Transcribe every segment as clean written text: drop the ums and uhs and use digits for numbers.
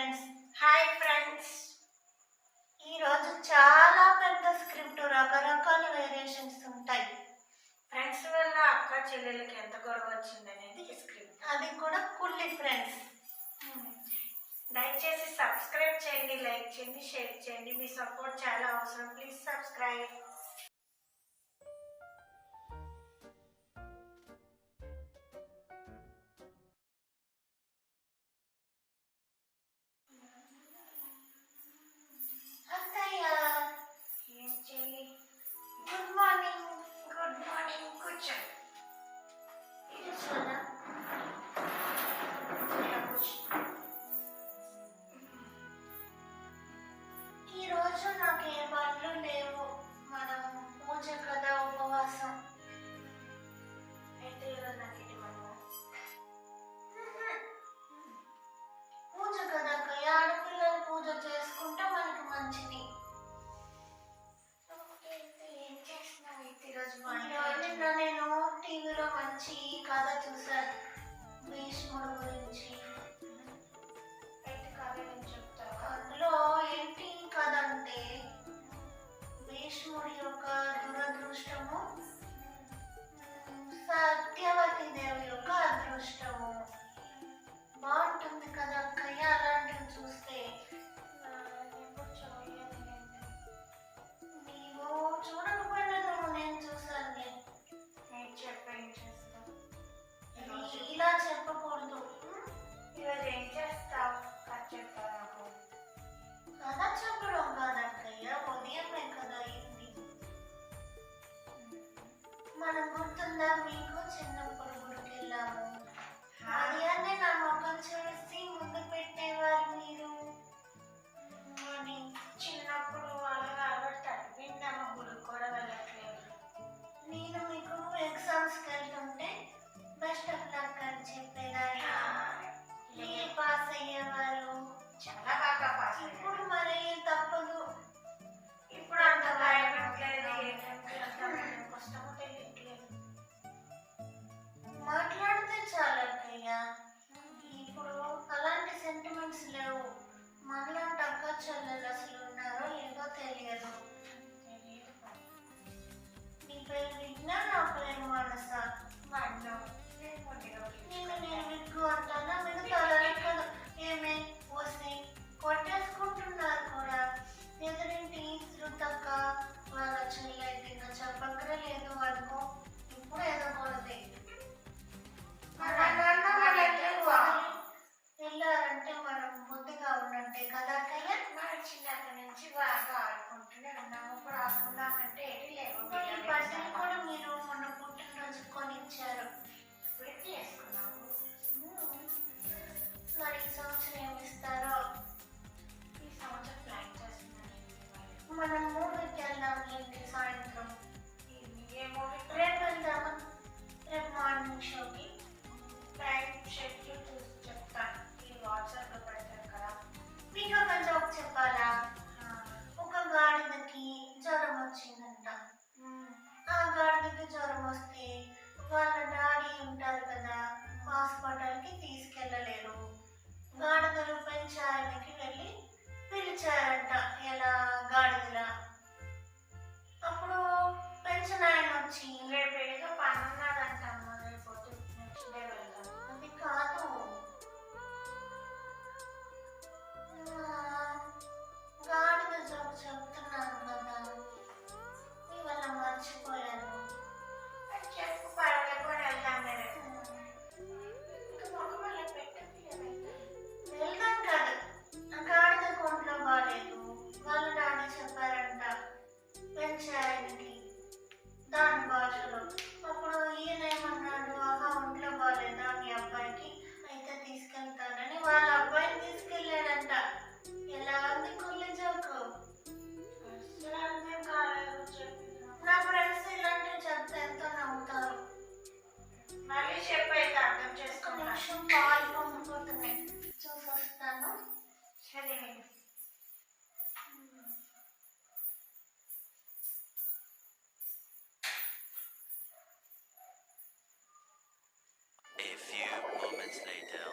Friends. Hi friends. ఈరోజు చాలా పెద్ద స్క్రిప్ట్, రకరకాల వేరియేషన్స్ ఉంటాయి. ఫ్రెండ్స్ వల్ల అక్క చెల్లెలకి ఎంత గొడవ వచ్చిందనేది స్క్రిప్ట్. అది కూడా కుల్లి ఫ్రెండ్స్. దయచేసి సబ్స్క్రైబ్ చేయండి, లైక్ చేయండి, షేర్ చేయండి. మీ సపోర్ట్ చాలా అవసరం. Please subscribe. అత్తయ్య ఏం చెల్లి? Good morning. Good morning. కూర్చోండి. కూర్చోనా? ఈరోజు నాకు ఏ పనులు లేవు. మనం పూజ కదా, ఉపవాసం. అయితే ఈరోజు నాకు ఇది మనము పూజ కదా అక్కయ్య, ఆడపిల్లలు పూజ చేసుకుంటే మనకి మంచిది. ఏం చేస్తున్నావు అయితే ఈరోజు మా నిన్న నేను టీవీలో మంచి కథ చూశాను, భీష్ముడు గురించి. అయితే కాలేజీ చెప్తావా? అందులో ఏంటి కథ అంటే, భీష్ముడి యొక్క దురదృష్టము, సత్యవతి దేవి యొక్క అదృష్టము. బాగుంటుంది కదా అక్కయ్య అలాంటివి చూస్తే. ఎప్పుడు చూడలేదు. నీవు చూడకపోయినా నేను చూసానులే. నేను చెప్పేం చేస్తావు ఇలా చెప్పకూడదు. ఈరోజు ఏం చేస్తావు? అది చెప్తావు నాకు. కథ చెప్పడం కాదక్కయ్య, ఉదయమే కదా అయింది. మనం గుర్తుందా మీకు, చిన్నప్పుడు గుడికి వెళ్ళాము. ఉదయాన్నే నా మొఖం చూసి ముందు పెట్టేవారు మీరు అని. చిన్నప్పుడు వాళ్ళగా ఆడతారు. విన్నామ గుడికి కూడా వెళ్ళట్లేదు. నేను మీకు ఎగ్జామ్స్కి వెళ్తుంటే బెస్ట్ ఆఫ్ లక్ అని చెప్పేదాన్ని. పాస్ అయ్యేవారు. చాలా బాగా పాస్ అయ్యారు. ఇప్పుడు మరి తప్పదు. ఇప్పుడు అంత భయపడట్లేదు. ఎంత కష్టమో తెలియట్లేదు. మాట్లాడితే చాలు అక్కయ్య. ఇప్పుడు అలాంటి సెంటిమెంట్స్ లేవు. మనలాంటి అక్క చెల్లెలు అసలు ఉన్నారో లేదో తెలియదు. నీ పేరు విజ్ఞా, నా పేరు మానస. నేను విగ్గు అంటానా, మిగతాలని కదా. ఏమే పోసి కొట్టేసుకుంటున్నారు కూడా. ఎదురింటి శృతక్క వాళ్ళ చెల్లెలు ఇంకా చెప్పక్కరే లేదు అనుకో. ఇప్పుడు ఏదో కొడతాయి. వెళ్ళారంటే మనం బుద్ధిగా ఉన్నట్టే కదా అక్కయ్య. మనం చిన్నప్పటి నుంచి బాగా ఆడుకుంటూనే ఉన్నాము. ఇప్పుడు ఆడుకుందామంటే ఏది లేవు. ఈ బట్టలు కూడా మీరు మొన్న పుట్టినరోజు కొనిచ్చారు. ఇప్పుడు చేసుకున్నాము. మరి ఈ సంవత్సరం ఏమి ఇస్తారో. ఈ సంవత్సరం ప్లాన్ చేస్తున్నాను. మనం మూవీకి వెళ్దాం ఏంటి సాయంత్రం. ఏ మూవీ? రేపు వెళ్దామా? రేపు మార్నింగ్ షోకి. టైం షెడ్యూల్ చూసి చెప్తాను. ఈ వాట్సాప్లో పెడతాను కదా. మీకు ఒక జోక్ చెప్పాలా? ఒక గాడిదకి జ్వరం వచ్చిందంట. ఆ గాడిదకి జ్వరం వస్తే వాళ్ళ డాడీ ఉంటారు కదా, హాస్పిటల్కి తీసుకెళ్ళలేరు. గాడిదలు పెంచాయనకి వెళ్ళి పిలిచారంట, ఎలా గాడిదలా. అప్పుడు పెంచిన ఆయన వచ్చి, రేపు ఏదో పని ఉన్నదంటాము. రేపు నెక్స్ట్ డే వెళ్దాం. అది కాదు, గాడిద జోక్ చెప్తున్నాను కదా, ఇవాళ మర్చిపోయాను. అది చెప్పు, పర్వాలేదు కూడా వెళ్దాం. రేపు ఇంకా మగ వాళ్ళ పెట్టండి ఏమైతే. వెళ్దాం కాదు, ఆ గాడిద కొంట్లో బాగాలేదు. వాళ్ళ డాడీ చెప్పారంట పెంచాయనకి దాని భాషలో. అప్పుడు ఈయనేమన్నాడు, ఆహా ఒంట్లో బాగాలేదా మీ అబ్బాయికి, అయితే తీసుకెళ్తానని వాళ్ళ అబ్బాయిని తీసుకెళ్ళాడంట. ఎలా ఉంది కుల్లి జోకు? అసలు అర్థం కాలేదు చెప్పిన. నా ఫ్రెండ్స్ ఇలాంటివి చెప్తే ఎంతో నవ్వుతారు. మళ్ళీ చెప్పు అయితే అర్థం ఒక చేసుకున్నా. నిమిషం పాలు పొంగిపోతున్నాయి, చూసొస్తాను. సరే. A few moments later.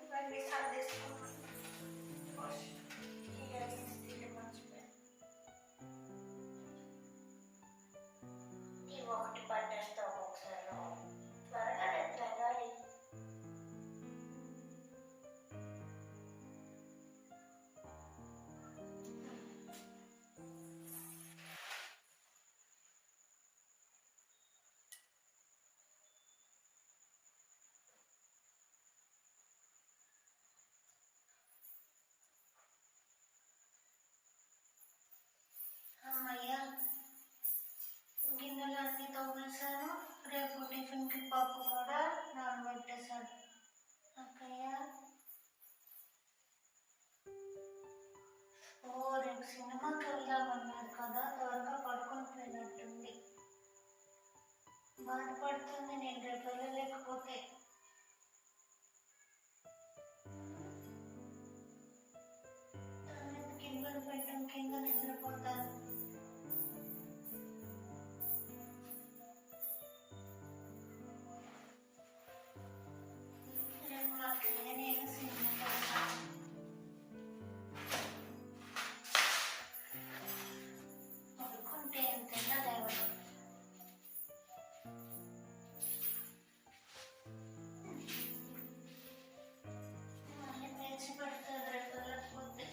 ఇవన్నీ సర్దేసుకున్నాను. ఇయరింగ్స్ తీయడం మర్చిపోయాను. ఇవి ఒకటి పట్టేస్తావు ఒకసారి త్వరగా రేపు తగ్గాలి. అమ్మయ్య, గిన్నెలు అన్నీ తోమేశాను. రేపు టిఫిన్కి పప్పు కూడా నానబెట్టేశాను. అక్కయ్య, రేపు సినిమాకి వెళ్దామన్నారు కదా, త్వరగా పడుకొని పోయినట్టుంది. బాధపడుతుంది నేను రేపు వెళ్ళలేకపోతే. గిన్నెలు పెట్టడం కింద నిద్రపోతాను. రేపు అక్కయ్య నేను సినిమాకి వెళ్తాను. పడుకుంటే ఎంతైనా లేవడం. మళ్ళీ పేచి పెడుతుంది రేపు వెళ్ళకపోతే.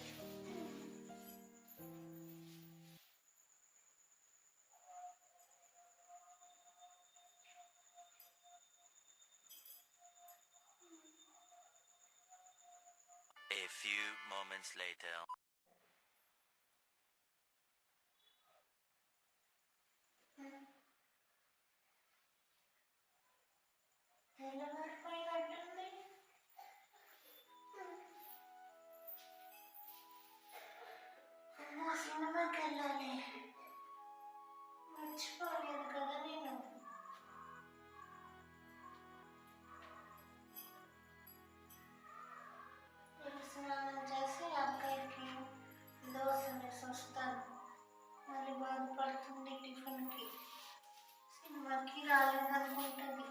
A few moments later. తెల్లవారిపోయినట్టుంది. సినిమాకి వెళ్ళాలి. మర్చిపోలేదు కదా నేను. స్నానం చేసి అక్కయ్యకి దోశ వేసి వస్తాను. మళ్ళీ బాధపడుతుంది టిఫిన్కి. సినిమాకి రాలేదనుకుంటుంది.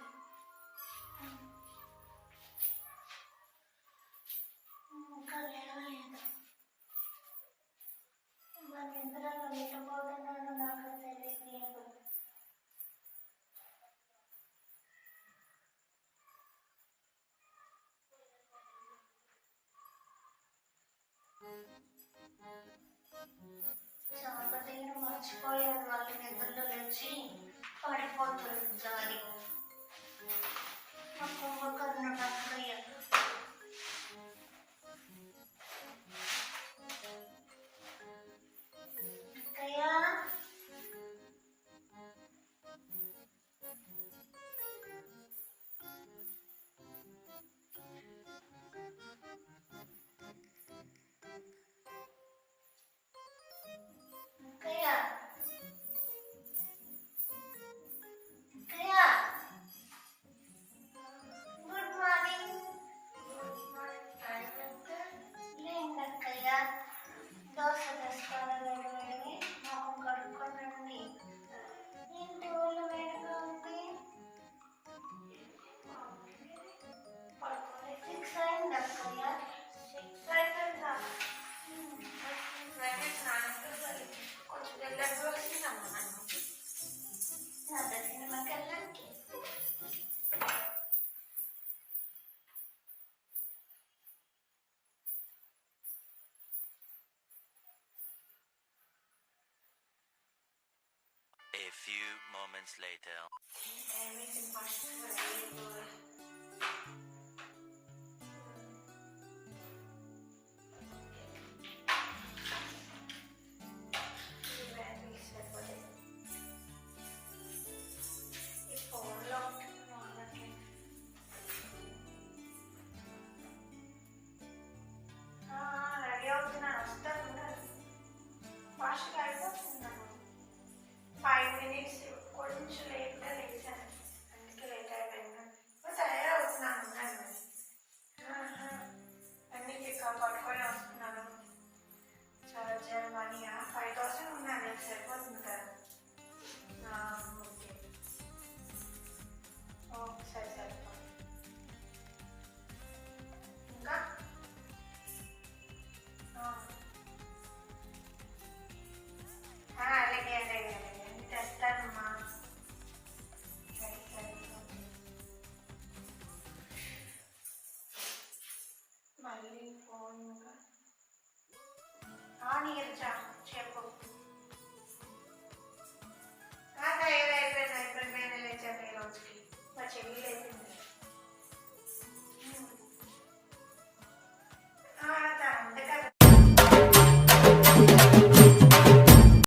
ఇంకా లేవలేదు. మన నిద్రలో నిద్రపోతున్నాను, నాకు తెలియట్లేదు. చాపతీను మర్చిపోయాను. వాళ్ళ నిద్రలో లేచి పడిపోతుంది జారి. మా కుంభకర్ణుడు అక్కయ్య. అక్కయ్య, అక్కయ్య, అక్కయ్య, గుడ్ మార్నింగ్. లేండి అక్కయ్య, దోశ తెస్తాను వేడి. మొహం కడుక్కోనండి. ఏంటి ఒళ్ళు వేడిగా ఉంది? ఫిక్స్ అయింది అక్కయ్య. కొంచెం వెళ్ళదు వచ్చిందమ్మా నన్ను. నా సినిమాకి వెళ్ళడానికి. A few moments later. Ready అవుతున్నాను, వస్తాను. ఫాస్ట్గా అయిపోతున్నాను. 5 minutes కొంచెం లేట్గా లేచాను, అందుకే లేట్ అయిపోయింది. బట్ ఇంకా నీరజా చెప్పు. ఏదో అయిపోయింది నేను లేచాను ఈ రోజుకి. మా చెల్లి లేచింది.